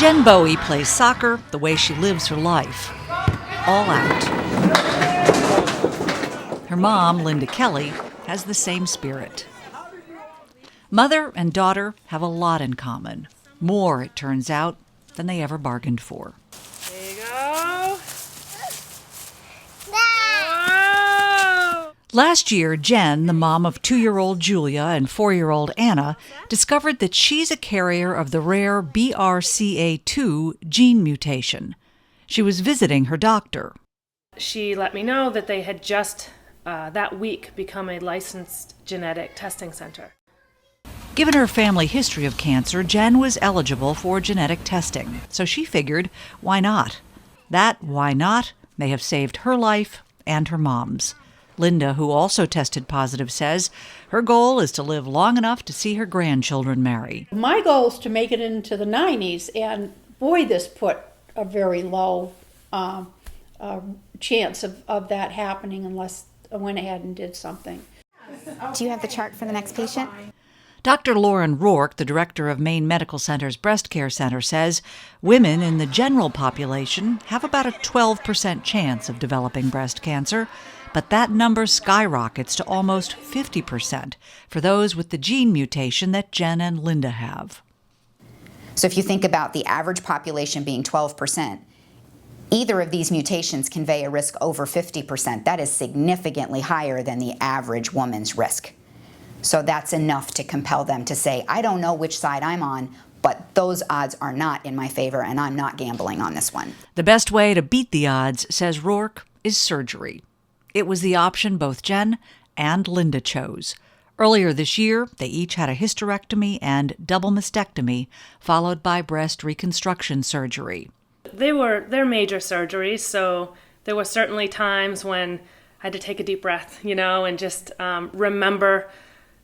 Jen Bowie plays soccer the way she lives her life, all out. Her mom, Linda Kelly, has the same spirit. Mother and daughter have a lot in common. More, it turns out, than they ever bargained for. There you go. Last year, Jen, the mom of 2-year-old Julia and 4-year-old Anna, discovered that she's a carrier of the rare Brca2 gene mutation. She was visiting her doctor. She let me know that they had just that week become a licensed genetic testing center. Given her family history of cancer, Jen was eligible for genetic testing, so she figured, why not? That why not may have saved her life and her mom's. Linda, who also tested positive, says her goal is to live long enough to see her grandchildren marry. My goal is to make it into the 90s, and boy, this put a very low chance of that happening unless I went ahead and did something. Do you have the chart for the next patient? Dr. Lauren Rourke, the director of Maine Medical Center's Breast Care Center, says women in the general population have about a 12% chance of developing breast cancer, but that number skyrockets to almost 50% for those with the gene mutation that Jen and Linda have. So if you think about the average population being 12%, either of these mutations convey a risk over 50%. That is significantly higher than the average woman's risk. So that's enough to compel them to say, I don't know which side I'm on, but those odds are not in my favor, and I'm not gambling on this one. The best way to beat the odds, says Rourke, is surgery. It was the option both Jen and Linda chose. Earlier this year, they each had a hysterectomy and double mastectomy, followed by breast reconstruction surgery. They're major surgeries, so there were certainly times when I had to take a deep breath, and just remember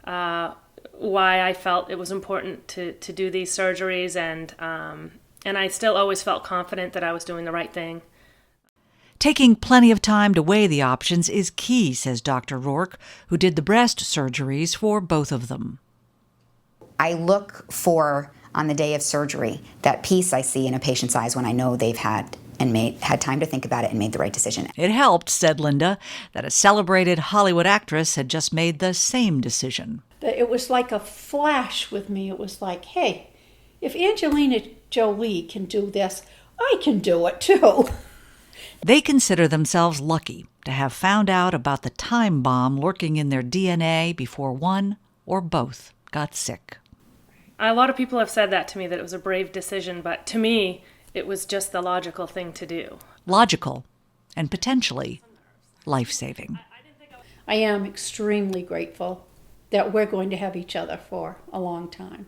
why I felt it was important to do these surgeries, and I still always felt confident that I was doing the right thing. Taking plenty of time to weigh the options is key, says Dr. Rourke, who did the breast surgeries for both of them. I look for, on the day of surgery, that peace I see in a patient's eyes when I know they've had time to think about it and made the right decision. It helped, said Linda, that a celebrated Hollywood actress had just made the same decision. It was like a flash with me. It was like, hey, if Angelina Jolie can do this, I can do it too. They consider themselves lucky to have found out about the time bomb lurking in their DNA before one or both got sick. A lot of people have said that to me, that it was a brave decision, but to me, it was just the logical thing to do. Logical and potentially life-saving. I am extremely grateful that we're going to have each other for a long time.